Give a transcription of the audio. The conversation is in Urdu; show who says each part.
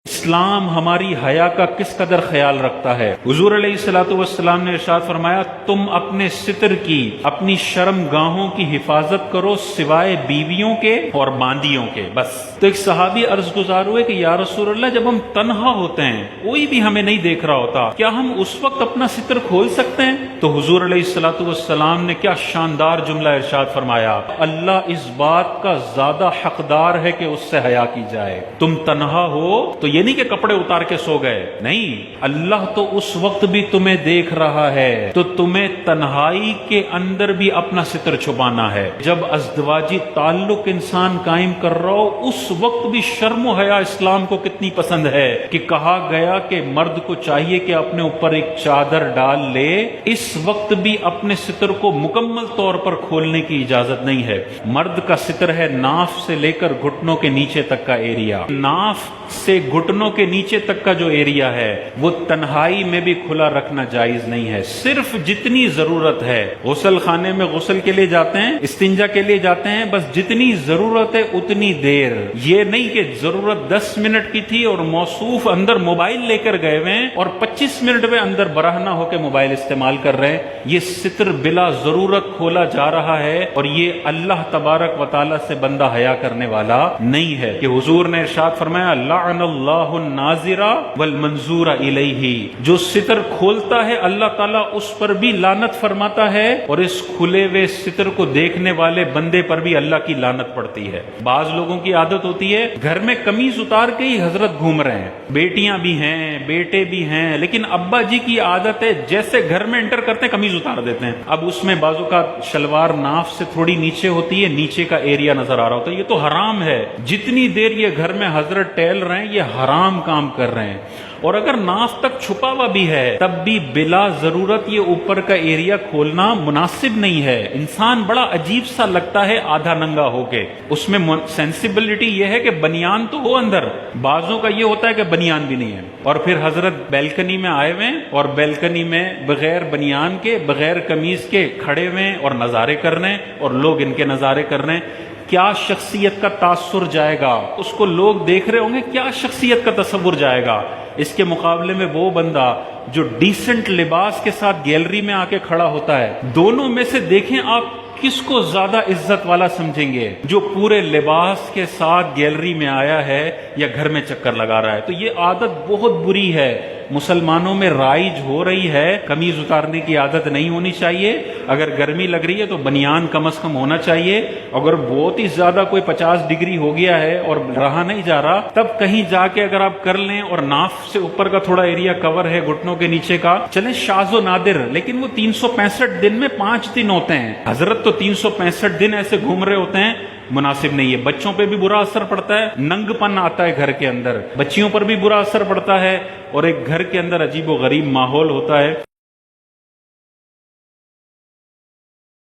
Speaker 1: اسلام ہماری حیا کا کس قدر خیال رکھتا ہے۔ حضور علیہ الصلوۃ والسلام نے ارشاد فرمایا، تم اپنے ستر کی، اپنی شرم گاہوں کی حفاظت کرو سوائے بیویوں کے اور باندیوں کے، بس۔ تو ایک صحابی عرض گزار ہوئے کہ یا رسول اللہ، جب ہم تنہا ہوتے ہیں، کوئی بھی ہمیں نہیں دیکھ رہا ہوتا، کیا ہم اس وقت اپنا ستر کھول سکتے ہیں؟ تو حضور علیہ الصلوۃ والسلام نے کیا شاندار جملہ ارشاد فرمایا، اللہ اس بات کا زیادہ حقدار ہے کہ اس سے حیا کی جائے۔ تم تنہا ہو تو یہ نہیں کہ کپڑے اتار کے سو گئے، نہیں، اللہ تو اس وقت بھی تمہیں دیکھ رہا ہے، تو تمہیں تنہائی کے اندر بھی اپنا ستر چھپانا ہے۔ جب ازدواجی تعلق انسان قائم کر رہا ہو، اس وقت بھی شرم و حیا اسلام کو کتنی پسند ہے کہ کہا گیا کہ مرد کو چاہیے کہ اپنے اوپر ایک چادر ڈال لے، اس وقت بھی اپنے ستر کو مکمل طور پر کھولنے کی اجازت نہیں ہے۔ مرد کا ستر ہے ناف سے لے کر گھٹنوں کے نیچے تک کا ایریا، ناف سے گھٹنوں کے نیچے تک کا جو ایریا ہے وہ تنہائی میں بھی کھلا رکھنا جائز نہیں ہے، صرف جتنی ضرورت ہے۔ غسل خانے میں غسل کے لیے جاتے ہیں، استنجا کے لیے جاتے ہیں، بس جتنی ضرورت ہے اتنی دیر، یہ نہیں کہ ضرورت 10 منٹ کی تھی اور موصوف اندر موبائل لے کر گئے ہوئے ہیں اور 25 منٹ میں اندر برہنہ ہو کے موبائل استعمال کر رہے ہیں۔ یہ ستر بلا ضرورت کھولا جا رہا ہے، اور یہ اللہ تبارک و تعالی سے بندہ حیا کرنے والا نہیں ہے کہ حضور نے ارشاد فرمایا، لعن اللہ الناظر والمنظور الیہ، جو ستر کھولتا ہے اللہ تعالیٰ اس پر بھی لعنت فرماتا ہے، اور اس کھلے ہوئے ستر کو دیکھنے والے بندے پر بھی اللہ کی لعنت پڑتی ہے۔ بعض لوگوں کی عادت ہوتی ہے گھر میں قمیض اتار کے ہی حضرت گھوم رہے ہیں، بیٹیاں بھی ہیں، بیٹے بھی ہیں، لیکن ابا جی کی عادت ہے جیسے گھر میں انٹر کرتے ہیں قمیض اتار دیتے ہیں۔ اب اس میں بعضوں کا شلوار ناف سے تھوڑی نیچے ہوتی ہے، نیچے کا ایریا نظر آ رہا ہوتا ہے، یہ تو حرام ہے۔ جتنی دیر یہ گھر میں حضرت ٹہل رہے ہیں یہ حرام کام کر رہے ہیں، اور اگر ناف تک چھپا ہوا بھی ہے تب بھی بلا ضرورت یہ اوپر کا ایریا کھولنا مناسب نہیں ہے۔ انسان بڑا عجیب سا لگتا ہے آدھا ننگا ہو کے، اس میں سینسیبلٹی یہ ہے کہ بنیان تو ہو اندر، بعضوں کا یہ ہوتا ہے کہ بنیان بھی نہیں ہے، اور پھر حضرت بیلکنی میں آئے ہوئے اور بیلکنی میں بغیر بنیان کے، بغیر قمیض کے کھڑے ہوئے اور نظارے کر رہے ہیں، اور لوگ ان کے نظارے کر رہے ہیں۔ کیا شخصیت کا تاثر جائے گا، اس کو لوگ دیکھ رہے ہوں گے، کیا شخصیت کا تصور جائے گا۔ اس کے مقابلے میں وہ بندہ جو ڈیسنٹ لباس کے ساتھ گیلری میں آ کے کھڑا ہوتا ہے، دونوں میں سے دیکھیں آپ کس کو زیادہ عزت والا سمجھیں گے، جو پورے لباس کے ساتھ گیلری میں آیا ہے یا گھر میں چکر لگا رہا ہے؟ تو یہ عادت بہت بری ہے، مسلمانوں میں رائج ہو رہی ہے، قمیض اتارنے کی عادت نہیں ہونی چاہیے۔ اگر گرمی لگ رہی ہے تو بنیان کم از کم ہونا چاہیے، اگر بہت ہی زیادہ کوئی 50 ڈگری ہو گیا ہے اور رہا نہیں جا رہا، تب کہیں جا کے اگر آپ کر لیں، اور ناف سے اوپر کا تھوڑا ایریا کور ہے گھٹنوں کے نیچے کا، چلیں شاذ و نادر، لیکن وہ 365 دن میں 5 دن ہوتے ہیں، حضرت تو 365 دن ایسے گھوم رہے ہوتے ہیں، مناسب نہیں ہے۔ بچوں پہ بھی برا اثر پڑتا ہے، ننگ پن آتا ہے گھر کے اندر، بچیوں پر بھی برا اثر پڑتا ہے، اور ایک گھر کے اندر عجیب و غریب ماحول ہوتا ہے۔